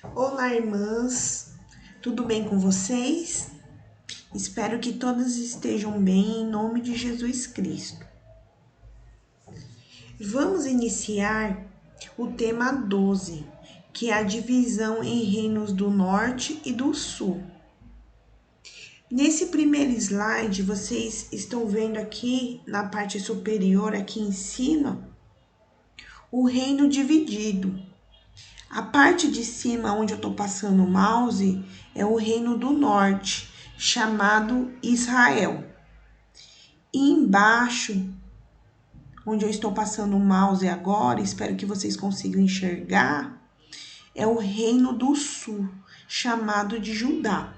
Olá, irmãs, tudo bem com vocês? Espero que todas estejam bem em nome de Jesus Cristo. Vamos iniciar o tema 12, que é a divisão em reinos do norte e do sul. Nesse primeiro slide, vocês estão vendo aqui na parte superior, aqui em cima, o reino dividido. A parte de cima, onde eu estou passando o mouse, é o reino do norte, chamado Israel. E embaixo, onde eu estou passando o mouse agora, espero que vocês consigam enxergar, é o reino do sul, chamado de Judá.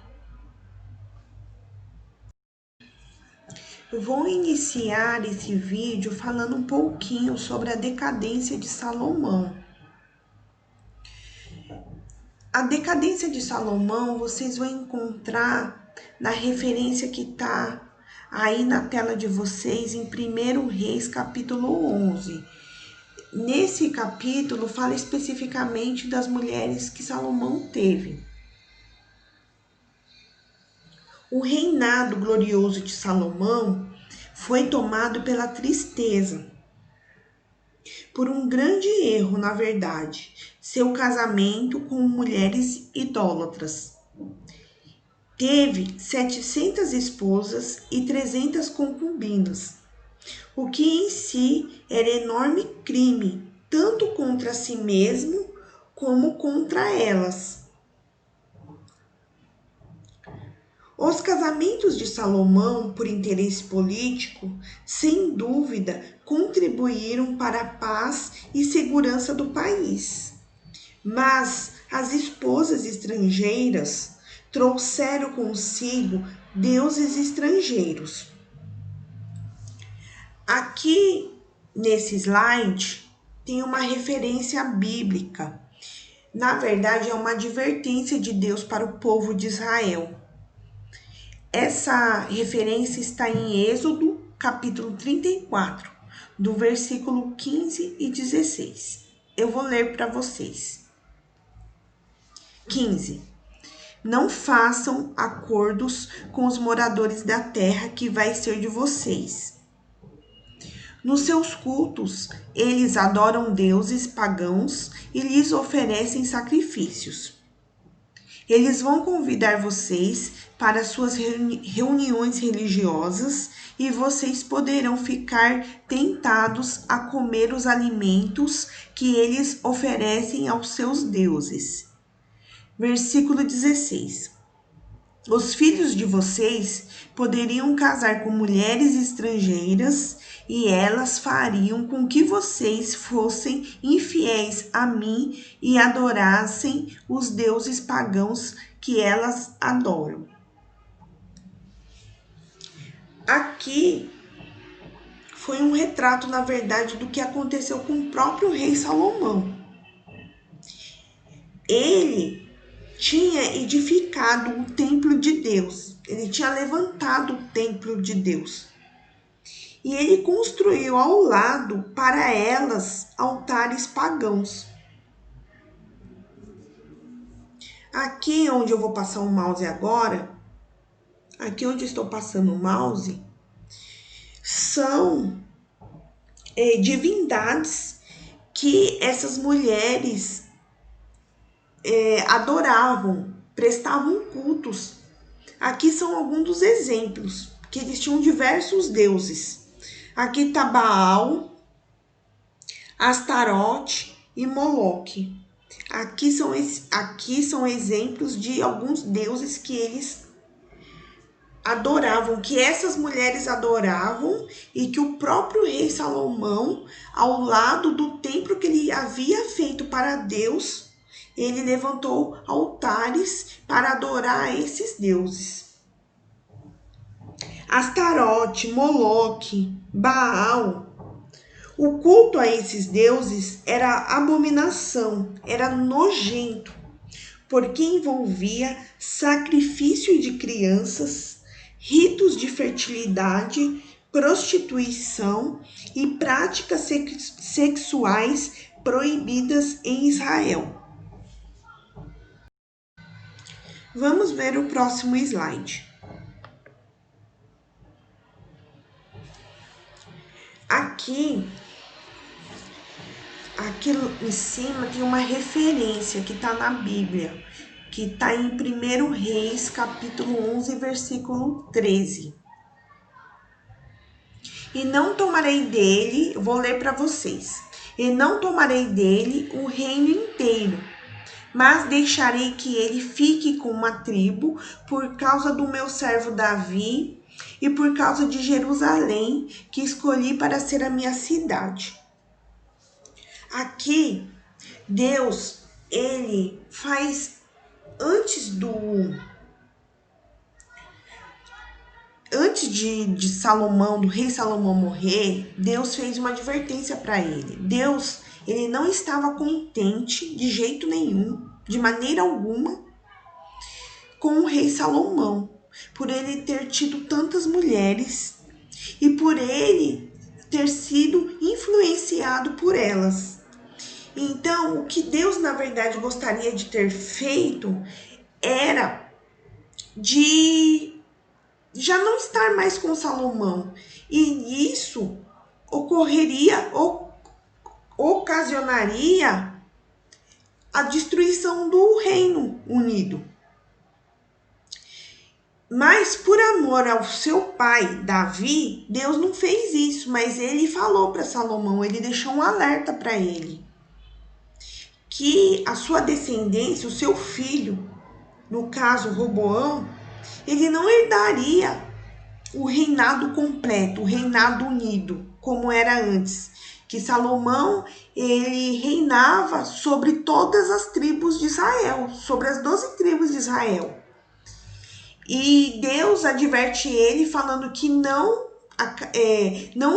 Eu vou iniciar esse vídeo falando um pouquinho sobre a decadência de Salomão. A decadência de Salomão vocês vão encontrar na referência que está aí na tela de vocês em 1 Reis, capítulo 11. Nesse capítulo fala especificamente das mulheres que Salomão teve. O reinado glorioso de Salomão foi tomado pela tristeza, por um grande erro, na verdade, seu casamento com mulheres idólatras. Teve 700 esposas e 300 concubinas, o que em si era enorme crime, tanto contra si mesmo como contra elas. Os casamentos de Salomão, por interesse político, sem dúvida, contribuíram para a paz e segurança do país. Mas as esposas estrangeiras trouxeram consigo deuses estrangeiros. Aqui nesse slide tem uma referência bíblica. Na verdade, é uma advertência de Deus para o povo de Israel. Essa referência está em Êxodo, capítulo 34, do versículo 15 e 16. Eu vou ler para vocês. 15. Não façam acordos com os moradores da terra que vai ser de vocês. Nos seus cultos, eles adoram deuses pagãos e lhes oferecem sacrifícios. Eles vão convidar vocês para suas reuniões religiosas e vocês poderão ficar tentados a comer os alimentos que eles oferecem aos seus deuses. Versículo 16. Os filhos de vocês poderiam casar com mulheres estrangeiras e elas fariam com que vocês fossem infiéis a mim e adorassem os deuses pagãos que elas adoram. Aqui foi um retrato, na verdade, do que aconteceu com o próprio rei Salomão. Ele tinha edificado o templo de Deus, ele tinha levantado o templo de Deus. E ele construiu ao lado para elas altares pagãos. Aqui onde eu vou passar o mouse agora, aqui onde estou passando o mouse, são divindades que essas mulheres adoravam, prestavam cultos. Aqui são alguns dos exemplos, que eles tinham diversos deuses. Aqui está Baal, Astarote e Moloque. Aqui são exemplos de alguns deuses que eles adoravam, que essas mulheres adoravam e que o próprio rei Salomão, ao lado do templo que ele havia feito para Deus, ele levantou altares para adorar esses deuses. Astarote, Moloque, Baal. O culto a esses deuses era abominação, era nojento, porque envolvia sacrifício de crianças, ritos de fertilidade, prostituição e práticas sexuais proibidas em Israel. Vamos ver o próximo slide. Aqui em cima tem uma referência que está na Bíblia, que está em 1 Reis, capítulo 11, versículo 13. E não tomarei dele, vou ler para vocês. E não tomarei dele o reino inteiro, mas deixarei que ele fique com uma tribo por causa do meu servo Davi e por causa de Jerusalém, que escolhi para ser a minha cidade. Aqui, Deus, ele faz antes de Salomão, do rei Salomão morrer, Deus fez uma advertência para ele. Deus, ele não estava contente de jeito nenhum, de maneira alguma, com o rei Salomão, por ele ter tido tantas mulheres e por ele ter sido influenciado por elas. Então, o que Deus, na verdade, gostaria de ter feito era de já não estar mais com Salomão. E isso ocasionaria a destruição do Reino Unido. Mas por amor ao seu pai, Davi, Deus não fez isso, mas ele falou para Salomão, ele deixou um alerta para ele, que a sua descendência, o seu filho, no caso Roboão, ele não herdaria o reinado completo, o reinado unido, como era antes. Que Salomão, ele reinava sobre todas as tribos de Israel, sobre as 12 tribos de Israel. E Deus adverte ele falando que não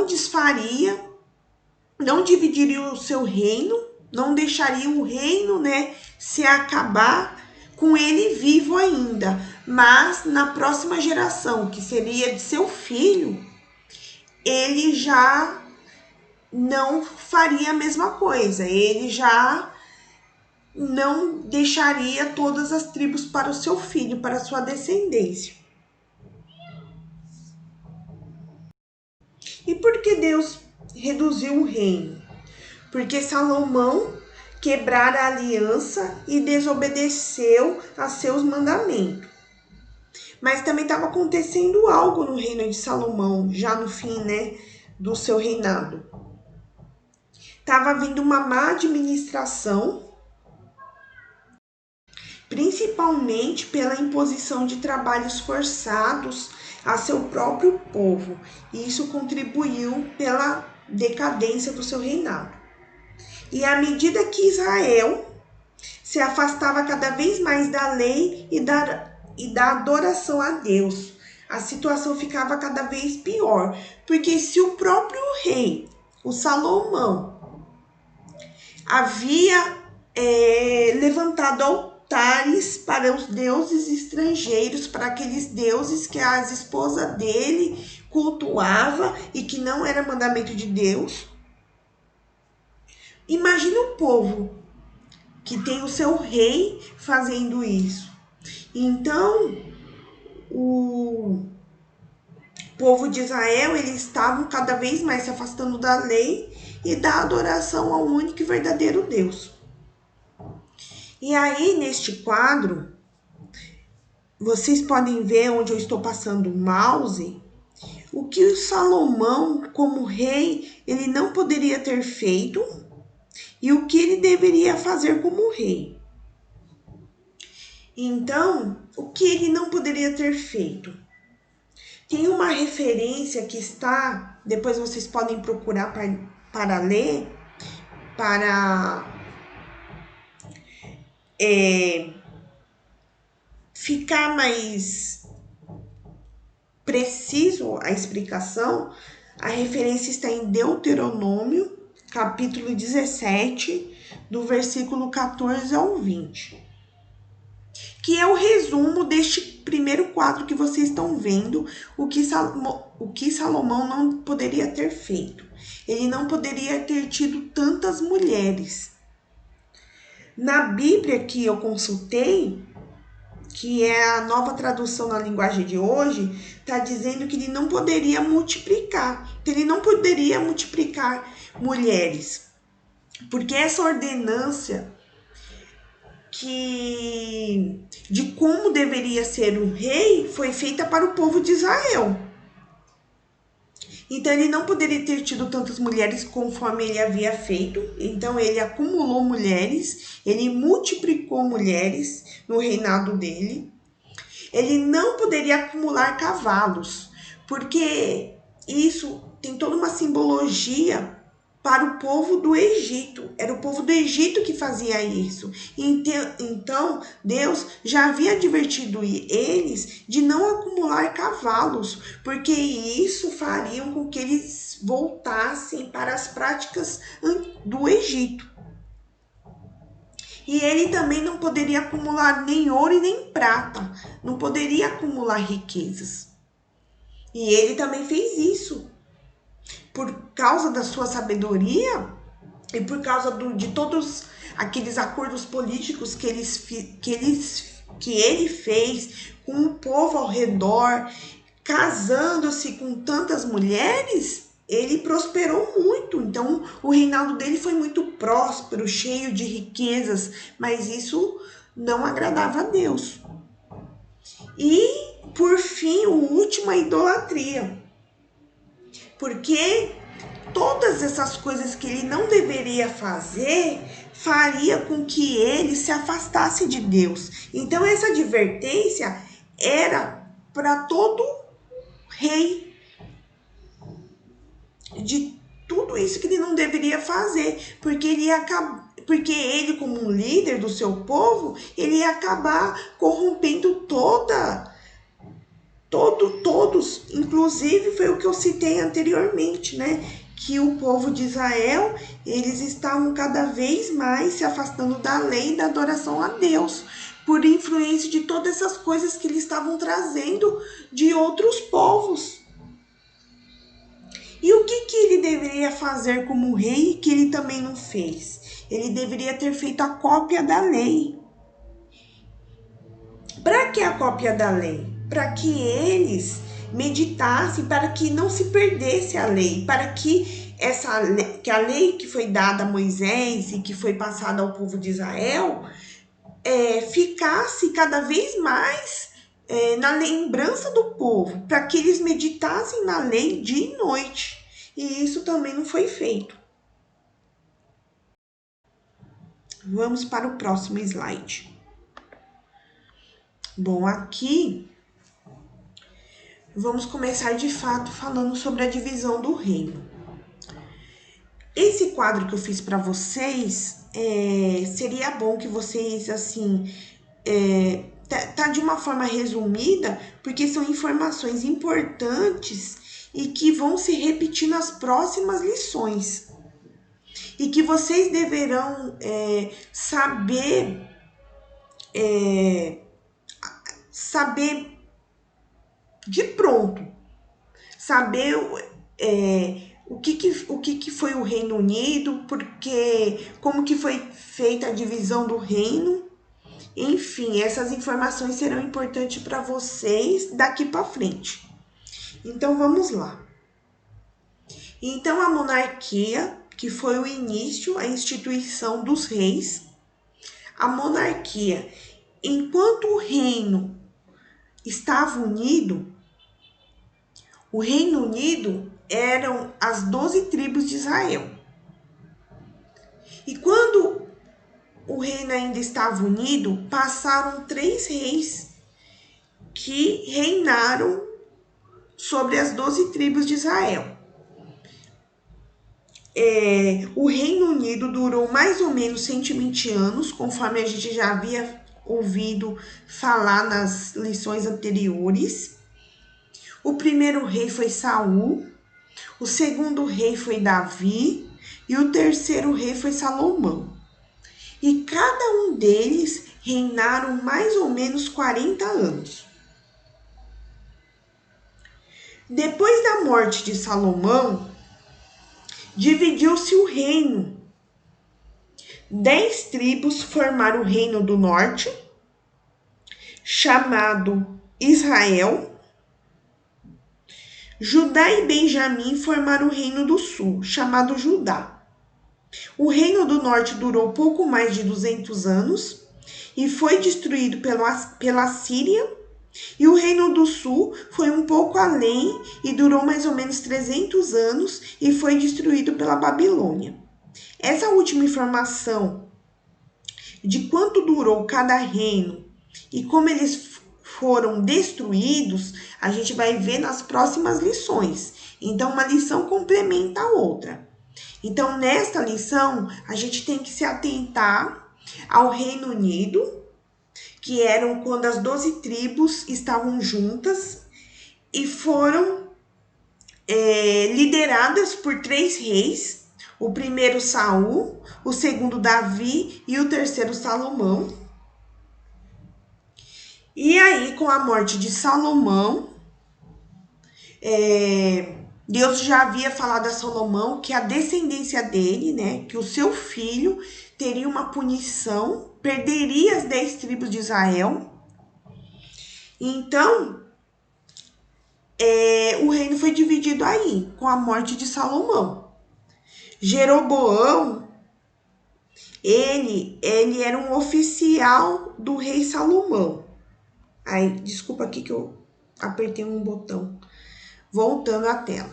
desfaria, não dividiria o seu reino, não deixaria o reino, se acabar com ele vivo ainda, mas na próxima geração, que seria de seu filho, ele já não faria a mesma coisa, ele já não deixaria todas as tribos para o seu filho, para a sua descendência. E por que Deus reduziu o reino? Porque Salomão quebrara a aliança e desobedeceu a seus mandamentos. Mas também estava acontecendo algo no reino de Salomão, já no fim, do seu reinado. Estava vindo uma má administração, principalmente pela imposição de trabalhos forçados a seu próprio povo. E isso contribuiu pela decadência do seu reinado. E à medida que Israel se afastava cada vez mais da lei e da adoração a Deus, a situação ficava cada vez pior. Porque se o próprio rei, o Salomão, havia levantado altares para os deuses estrangeiros, para aqueles deuses que as esposas dele cultuava e que não era mandamento de Deus. Imagina o povo que tem o seu rei fazendo isso. Então, o povo de Israel, eles estavam cada vez mais se afastando da lei e da adoração ao único e verdadeiro Deus. E aí, neste quadro, vocês podem ver onde eu estou passando o mouse, o que o Salomão, como rei, ele não poderia ter feito e o que ele deveria fazer como rei. Então, o que ele não poderia ter feito? Tem uma referência que está, depois vocês podem procurar para ler, para ficar mais preciso a explicação. A referência está em Deuteronômio, capítulo 17, do versículo 14 ao 20. Que é o resumo deste primeiro quadro que vocês estão vendo, o que Salomão não poderia ter feito. Ele não poderia ter tido tantas mulheres. Na Bíblia que eu consultei, que é a nova tradução na linguagem de hoje, está dizendo que ele não poderia multiplicar, que ele não poderia multiplicar mulheres, porque essa ordenância de como deveria ser o rei foi feita para o povo de Israel. Então ele não poderia ter tido tantas mulheres conforme ele havia feito. Então ele acumulou mulheres, ele multiplicou mulheres no reinado dele. Ele não poderia acumular cavalos, porque isso tem toda uma simbologia para o povo do Egito. Era o povo do Egito que fazia isso. Então, Deus já havia advertido eles de não acumular cavalos, porque isso faria com que eles voltassem para as práticas do Egito. E ele também não poderia acumular nem ouro e nem prata, não poderia acumular riquezas. E ele também fez isso. Por causa da sua sabedoria e por causa de todos aqueles acordos políticos que ele fez com o povo ao redor, casando-se com tantas mulheres, ele prosperou muito. Então, o reinado dele foi muito próspero, cheio de riquezas, mas isso não agradava a Deus. E, por fim, o último, a idolatria. Porque todas essas coisas que ele não deveria fazer faria com que ele se afastasse de Deus. Então essa advertência era para todo rei de tudo isso que ele não deveria fazer, porque ele como um líder do seu povo, ele ia acabar corrompendo todos, inclusive foi o que eu citei anteriormente, né? Que o povo de Israel, eles estavam cada vez mais se afastando da lei e da adoração a Deus, por influência de todas essas coisas que eles estavam trazendo de outros povos. E o que ele deveria fazer como rei que ele também não fez? Ele deveria ter feito a cópia da lei. Para que a cópia da lei? Para que eles meditassem, para que não se perdesse a lei, para que a lei que foi dada a Moisés e que foi passada ao povo de Israel ficasse cada vez mais na lembrança do povo, para que eles meditassem na lei dia e noite. E isso também não foi feito. Vamos para o próximo slide. Bom, aqui vamos começar de fato falando sobre a divisão do reino. Esse quadro que eu fiz para vocês, seria bom que vocês, assim, tá de uma forma resumida, porque são informações importantes e que vão se repetir nas próximas lições. E que vocês deverão saber de pronto, saber o que foi o Reino Unido, porque como que foi feita a divisão do reino. Enfim, essas informações serão importantes para vocês daqui para frente. Então vamos lá. Então a monarquia, que foi o início, a instituição dos reis, a monarquia, enquanto o reino estava unido, o Reino Unido eram as 12 tribos de Israel. E quando o reino ainda estava unido, passaram 3 reis que reinaram sobre as 12 tribos de Israel. O Reino Unido durou mais ou menos 120 anos, conforme a gente já havia ouvido falar nas lições anteriores. O primeiro rei foi Saul, o segundo rei foi Davi e o terceiro rei foi Salomão. E cada um deles reinaram mais ou menos 40 anos. Depois da morte de Salomão, dividiu-se o reino. 10 tribos formaram o reino do norte, chamado Israel. Judá e Benjamim formaram o reino do sul, chamado Judá. O reino do norte durou pouco mais de 200 anos e foi destruído pela Síria. E o reino do sul foi um pouco além e durou mais ou menos 300 anos e foi destruído pela Babilônia. Essa última informação de quanto durou cada reino e como eles foram destruídos, a gente vai ver nas próximas lições. Então, uma lição complementa a outra. Então, nesta lição, a gente tem que se atentar ao Reino Unido, que eram quando as 12 tribos estavam juntas e foram lideradas por 3 reis. O primeiro Saul, o segundo Davi e o terceiro Salomão. E aí, com a morte de Salomão, Deus já havia falado a Salomão que a descendência dele, né, que o seu filho teria uma punição, perderia as 10 tribos de Israel. Então, o reino foi dividido aí, com a morte de Salomão. Jeroboão, ele era um oficial do rei Salomão. Aí, desculpa aqui que eu apertei um botão. Voltando à tela.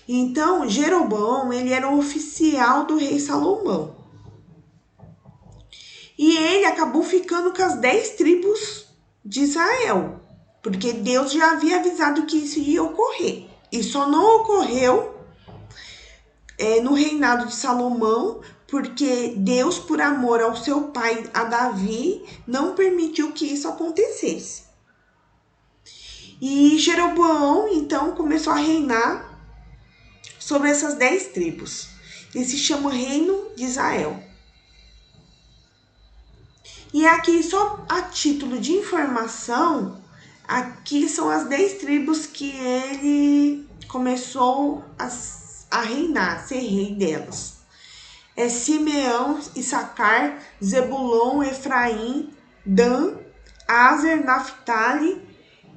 Então, Jeroboão, ele era um oficial do rei Salomão. E ele acabou ficando com as 10 tribos de Israel. Porque Deus já havia avisado que isso ia ocorrer. E só não ocorreu no reinado de Salomão, porque Deus, por amor ao seu pai, a Davi, não permitiu que isso acontecesse. E Jeroboão, então, começou a reinar sobre essas 10 tribos. E se chama Reino de Israel. E aqui, só a título de informação, aqui são as 10 tribos que ele começou a reinar, ser rei delas. Simeão, Issacar, Zebulon, Efraim, Dan, Aser, Naftali,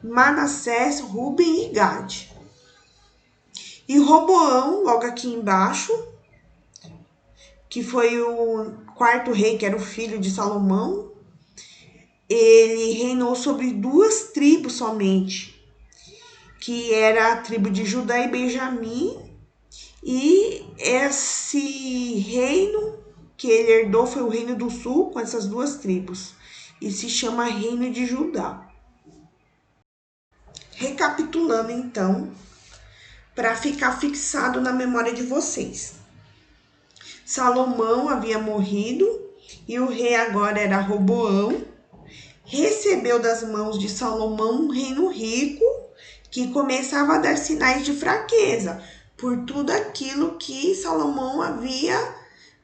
Manassés, Ruben e Gade. E Roboão, logo aqui embaixo, que foi o quarto rei, que era o filho de Salomão, ele reinou sobre 2 tribos somente, que era a tribo de Judá e Benjamim, e esse reino que ele herdou foi o reino do sul, com essas 2 tribos, e se chama Reino de Judá. Recapitulando, então, para ficar fixado na memória de vocês. Salomão havia morrido e o rei agora era Roboão. Recebeu das mãos de Salomão um reino rico que começava a dar sinais de fraqueza por tudo aquilo que Salomão havia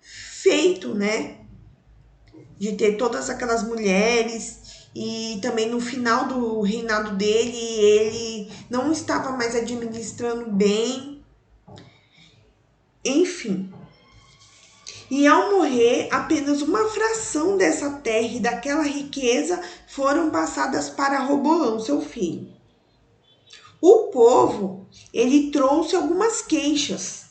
feito, né? De ter todas aquelas mulheres. E também no final do reinado dele, ele não estava mais administrando bem. Enfim. E ao morrer, apenas uma fração dessa terra e daquela riqueza foram passadas para Roboão, seu filho. O povo, ele trouxe algumas queixas.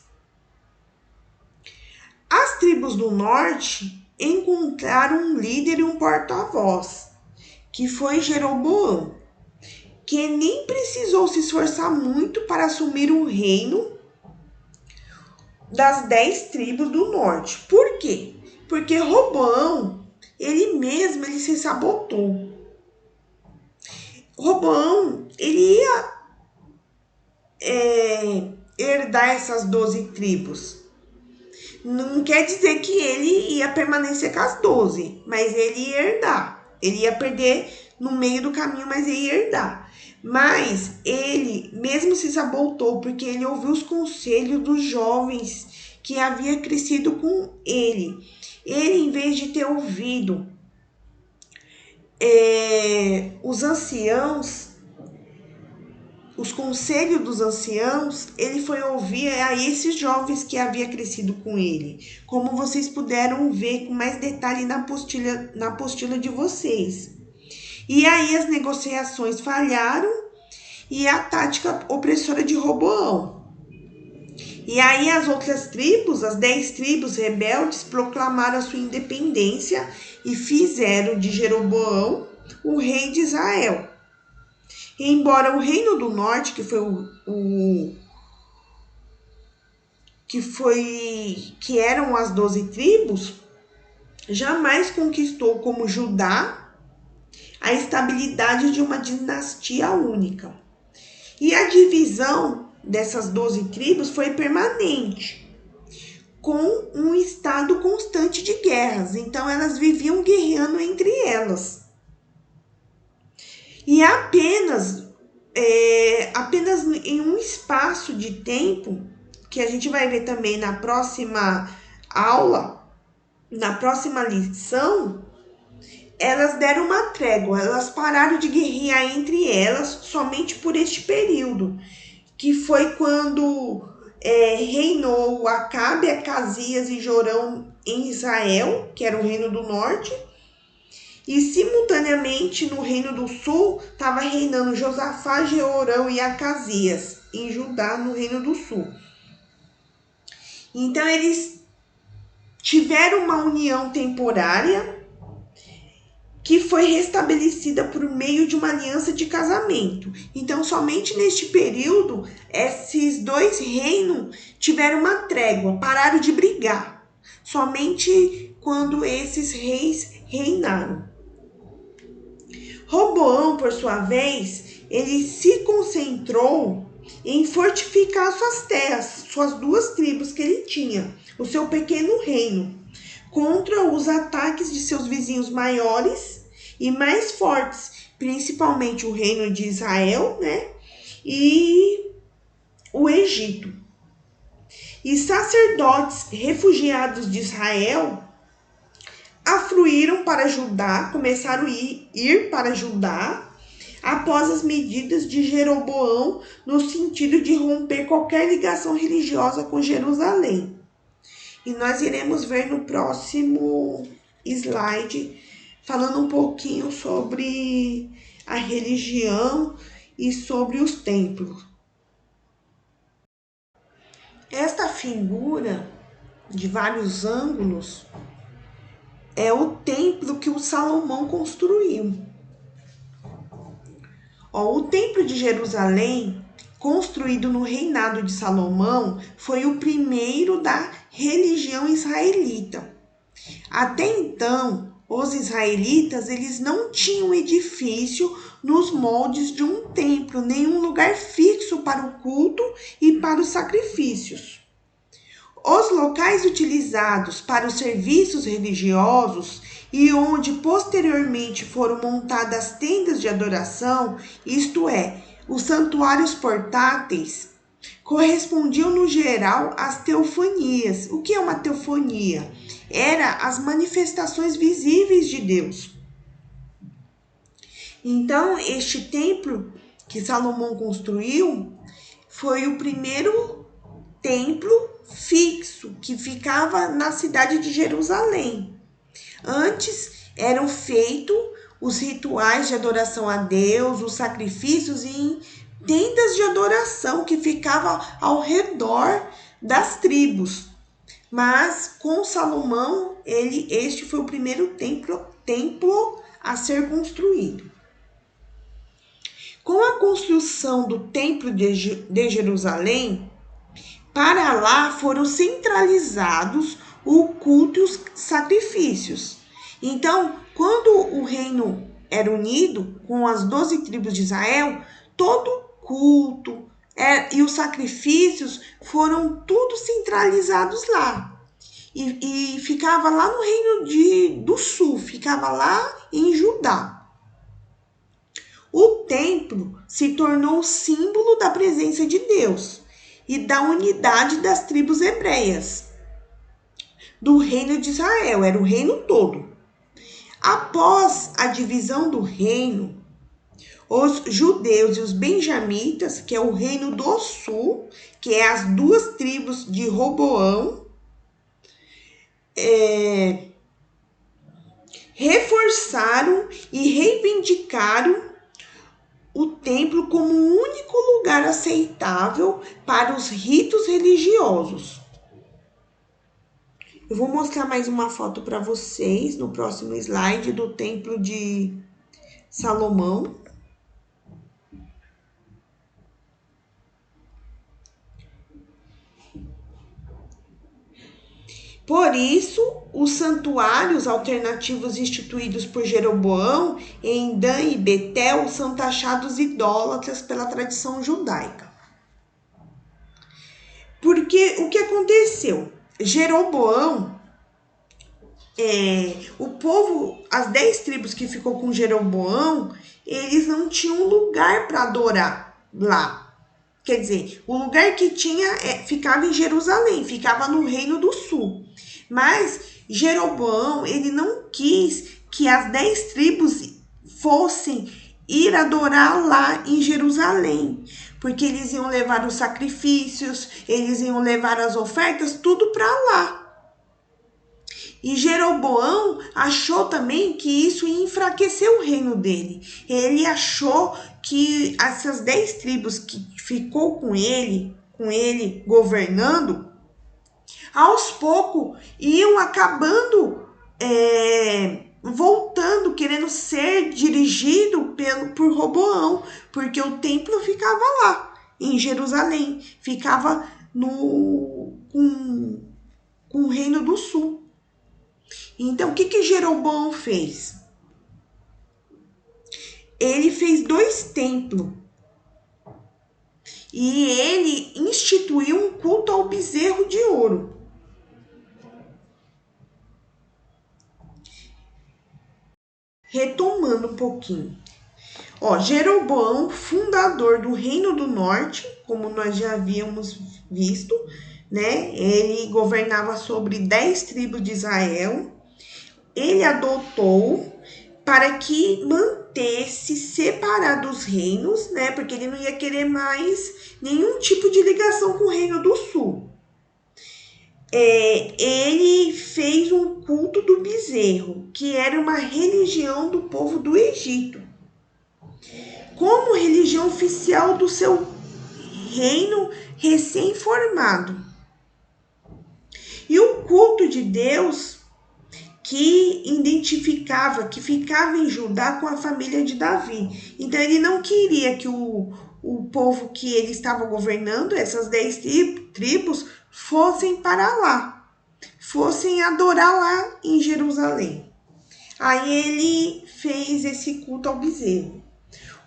As tribos do norte encontraram um líder e um porta-voz, que foi Jeroboão, que nem precisou se esforçar muito para assumir o reino das 10 tribos do norte. Por quê? Porque Roboão, ele se sabotou. Roboão, ele ia herdar essas 12 tribos. Não quer dizer que ele ia permanecer com as 12, mas ele ia herdar. Ele ia perder no meio do caminho, mas ele ia herdar. Mas ele mesmo se sabotou, porque ele ouviu os conselhos dos jovens que havia crescido com ele. Ele, em vez de ter ouvido os anciãos, os conselhos dos anciãos, ele foi ouvir a esses jovens que havia crescido com ele. Como vocês puderam ver com mais detalhe na apostila de vocês. E aí as negociações falharam e a tática opressora de Roboão. E aí as outras tribos, as 10 tribos rebeldes, proclamaram a sua independência e fizeram de Jeroboão o rei de Israel. E embora o reino do norte, que eram as 12 tribos, jamais conquistou como Judá a estabilidade de uma dinastia única. E a divisão dessas 12 tribos foi permanente, com um estado constante de guerras. Então elas viviam guerreando entre elas. E apenas em um espaço de tempo, que a gente vai ver também na próxima aula, na próxima lição, elas deram uma trégua, elas pararam de guerrear entre elas somente por este período, que foi quando reinou Acabe, Acasias e Jorão em Israel, que era o reino do norte, e simultaneamente no reino do sul estava reinando Josafá, Jeorão e Acasias em Judá, no reino do sul. Então eles tiveram uma união temporária que foi restabelecida por meio de uma aliança de casamento. Então, somente neste período, esses dois reinos tiveram uma trégua, pararam de brigar. Somente quando esses reis reinaram. Roboão, por sua vez, ele se concentrou em fortificar suas terras, suas 2 tribos que ele tinha, o seu pequeno reino, contra os ataques de seus vizinhos maiores e mais fortes, principalmente o reino de Israel, né? E o Egito. E sacerdotes refugiados de Israel afluíram para Judá, começaram a ir para Judá após as medidas de Jeroboão, no sentido de romper qualquer ligação religiosa com Jerusalém. E nós iremos ver no próximo slide, falando um pouquinho sobre a religião e sobre os templos. Esta figura, de vários ângulos, é o templo que o Salomão construiu. O templo de Jerusalém, construído no reinado de Salomão, foi o primeiro da religião israelita. Até então, os israelitas eles não tinham edifício nos moldes de um templo, nenhum lugar fixo para o culto e para os sacrifícios. Os locais utilizados para os serviços religiosos e onde posteriormente foram montadas tendas de adoração, isto é, os santuários portáteis, correspondiam no geral às teofanias. O que é uma teofania? Era as manifestações visíveis de Deus. Então, este templo que Salomão construiu foi o primeiro templo fixo que ficava na cidade de Jerusalém. Antes eram feitos os rituais de adoração a Deus, os sacrifícios em tendas de adoração que ficavam ao redor das tribos. Mas com Salomão, este foi o primeiro templo a ser construído. Com a construção do templo de Jerusalém, para lá foram centralizados o culto e os sacrifícios. Então, quando o reino era unido com as 12 tribos de Israel, todo culto e os sacrifícios foram tudo centralizados lá. E ficava lá no reino do sul, ficava lá em Judá. O templo se tornou o símbolo da presença de Deus e da unidade das tribos hebreias, do reino de Israel, era o reino todo. Após a divisão do reino, os judeus e os benjamitas, que é o reino do sul, que é as 2 tribos de Roboão, reforçaram e indicaram o templo como o único lugar aceitável para os ritos religiosos. Eu vou mostrar mais uma foto para vocês no próximo slide do templo de Salomão. Por isso, os santuários alternativos instituídos por Jeroboão em Dan e Betel são taxados idólatras pela tradição judaica. Porque o que aconteceu? Jeroboão, o povo, as 10 tribos que ficou com Jeroboão, eles não tinham lugar para adorar lá. Quer dizer, o lugar que tinha ficava em Jerusalém, ficava no Reino do Sul. Mas Jeroboão, ele não quis que as 10 tribos fossem ir adorar lá em Jerusalém, porque eles iam levar os sacrifícios, eles iam levar as ofertas, tudo para lá. E Jeroboão achou também que isso ia enfraquecer o reino dele. Ele achou que essas 10 tribos que ficou com ele governando, aos poucos iam acabando voltando, querendo ser dirigido por Roboão, porque o templo ficava lá, em Jerusalém, ficava com o Reino do Sul. Então, o que Jeroboão fez? Ele fez 2 templos. E ele instituiu um culto ao bezerro de ouro. Retomando um pouquinho. Jeroboão, fundador do Reino do Norte, como nós já havíamos visto, né? Ele governava sobre 10 tribos de Israel. Ele adotou para que mantesse separado os reinos, né? Porque ele não ia querer mais nenhum tipo de ligação com o Reino do Sul. Ele fez um culto do bezerro, que era uma religião do povo do Egito, como religião oficial do seu reino recém-formado. E o culto de Deus que identificava, que ficava em Judá com a família de Davi. Então, ele não queria que o povo que ele estava governando, essas 10 tribos, fossem para lá, fossem adorar lá em Jerusalém. Aí ele fez esse culto ao bezerro.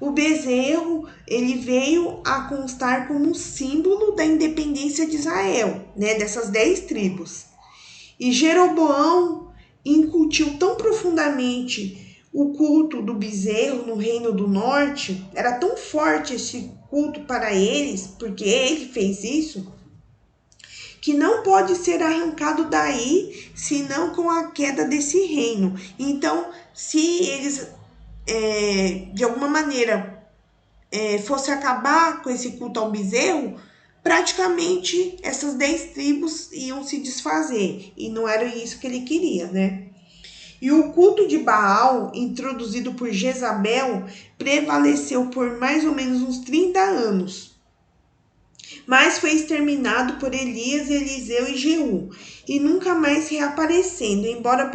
O bezerro, ele veio a constar como símbolo da independência de Israel, né, dessas 10 tribos. E Jeroboão incutiu tão profundamente o culto do bezerro no Reino do Norte, era tão forte esse culto para eles, porque ele fez isso, que não pode ser arrancado daí, senão com a queda desse reino. Então, se eles, de alguma maneira, fosse acabar com esse culto ao bezerro, praticamente essas 10 tribos iam se desfazer. E não era isso que ele queria, né? E o culto de Baal, introduzido por Jezabel, prevaleceu por mais ou menos uns 30 anos. Mas foi exterminado por Elias, Eliseu e Jeú, e nunca mais reaparecendo, embora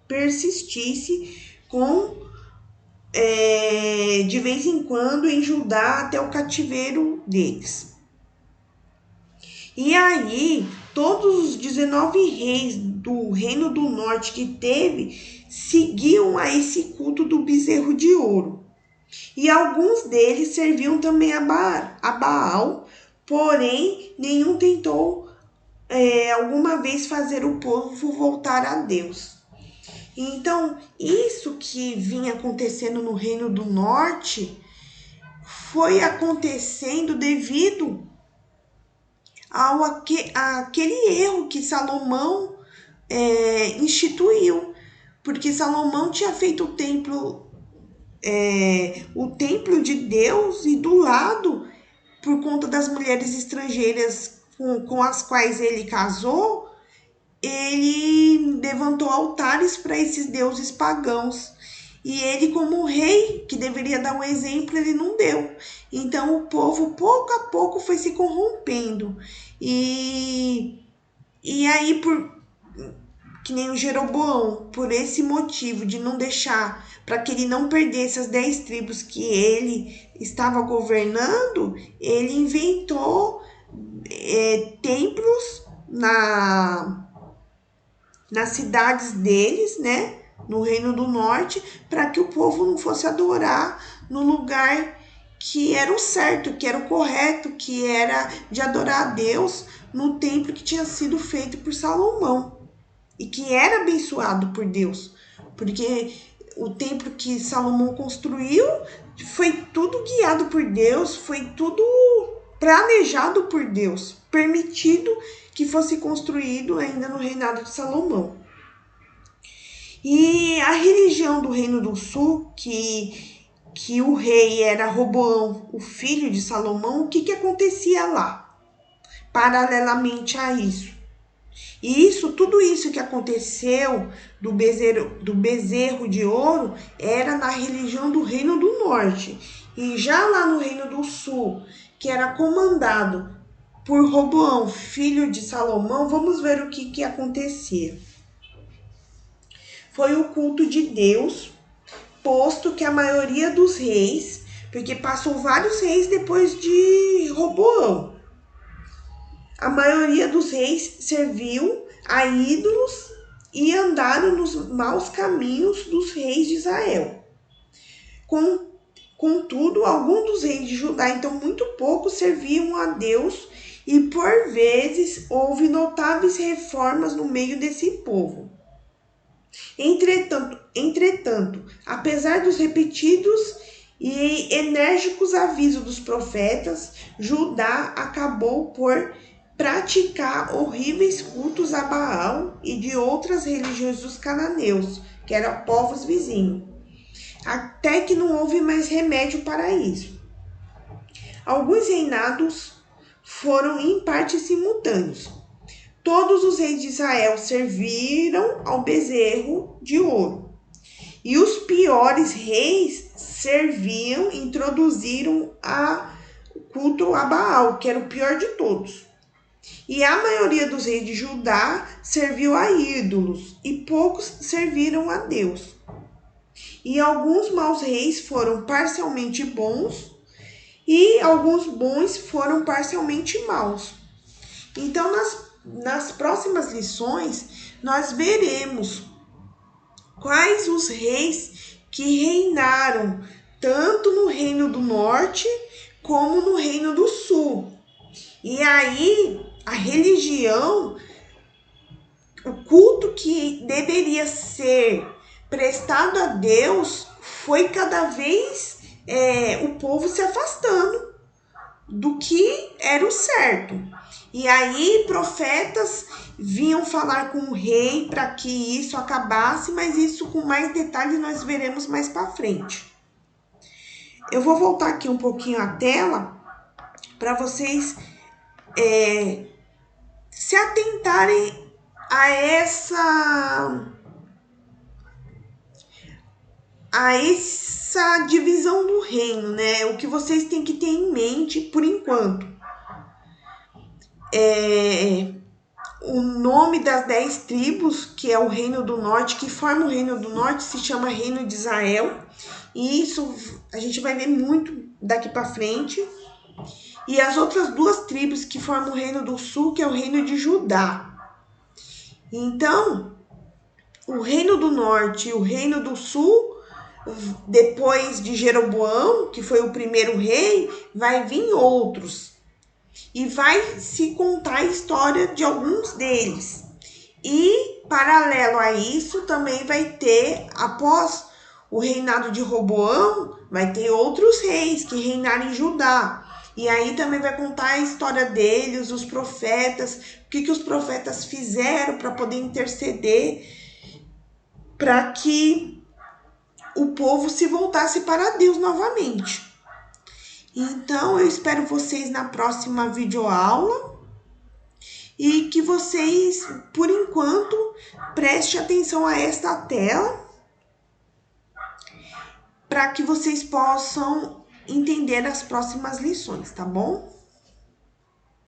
persistisse de vez em quando em Judá até o cativeiro deles. E aí, todos os 19 reis do Reino do Norte que teve, seguiam a esse culto do bezerro de ouro. E alguns deles serviam também a Baal, porém, nenhum tentou alguma vez fazer o povo voltar a Deus. Então, isso que vinha acontecendo no Reino do Norte foi acontecendo devido àquele erro que Salomão instituiu. Porque Salomão tinha feito o templo de Deus, e do lado, por conta das mulheres estrangeiras com as quais ele casou, ele levantou altares para esses deuses pagãos. E ele, como rei, que deveria dar um exemplo, ele não deu. Então o povo, pouco a pouco, foi se corrompendo. E aí, que nem o Jeroboão, por esse motivo de não deixar, para que ele não perdesse as 10 tribos que ele estava governando, ele inventou templos nas cidades deles, né? No Reino do Norte, para que o povo não fosse adorar no lugar que era o certo, que era o correto, que era de adorar a Deus no templo que tinha sido feito por Salomão e que era abençoado por Deus, porque o templo que Salomão construiu foi tudo guiado por Deus, foi tudo planejado por Deus, permitido que fosse construído ainda no reinado de Salomão. E a religião do Reino do Sul, que o rei era Roboão, o filho de Salomão, o que acontecia lá? Paralelamente a isso. E tudo isso que aconteceu do bezerro de ouro era na religião do Reino do Norte. E já lá no Reino do Sul, que era comandado por Roboão, filho de Salomão, vamos ver o que acontecia. Foi o culto de Deus, posto que a maioria dos reis, porque passou vários reis depois de Roboão, a maioria dos reis serviu a ídolos e andaram nos maus caminhos dos reis de Israel. Contudo, alguns dos reis de Judá, então muito poucos, serviam a Deus e por vezes houve notáveis reformas no meio desse povo. Entretanto, apesar dos repetidos e enérgicos avisos dos profetas, Judá acabou por praticar horríveis cultos a Baal e de outras religiões dos cananeus, que eram povos vizinhos, até que não houve mais remédio para isso. Alguns reinados foram em parte simultâneos. Todos os reis de Israel serviram ao bezerro de ouro. E os piores reis introduziram o culto a Baal, que era o pior de todos. E a maioria dos reis de Judá serviu a ídolos, e poucos serviram a Deus. E alguns maus reis foram parcialmente bons, e alguns bons foram parcialmente maus. Então, nas próximas lições, nós veremos quais os reis que reinaram tanto no Reino do Norte como no Reino do Sul. E aí, a religião, o culto que deveria ser prestado a Deus, foi cada vez o povo se afastando do que era o certo. E aí profetas vinham falar com o rei para que isso acabasse, mas isso com mais detalhes nós veremos mais para frente. Eu vou voltar aqui um pouquinho a tela para vocês se atentarem a essa divisão do reino, né? O que vocês têm que ter em mente por enquanto. O nome das 10 tribos, que é o Reino do Norte, que forma o Reino do Norte, se chama Reino de Israel. E isso a gente vai ver muito daqui para frente. E as outras 2 tribos que formam o Reino do Sul, que é o Reino de Judá. Então, o Reino do Norte e o Reino do Sul, depois de Jeroboão, que foi o primeiro rei, vai vir outros. E vai se contar a história de alguns deles. E, paralelo a isso, também vai ter, após o reinado de Roboão, vai ter outros reis que reinaram em Judá. E aí também vai contar a história deles, os profetas, o que os profetas fizeram para poder interceder, para que o povo se voltasse para Deus novamente. Então, eu espero vocês na próxima videoaula e que vocês, por enquanto, prestem atenção a esta tela para que vocês possam entender as próximas lições, tá bom?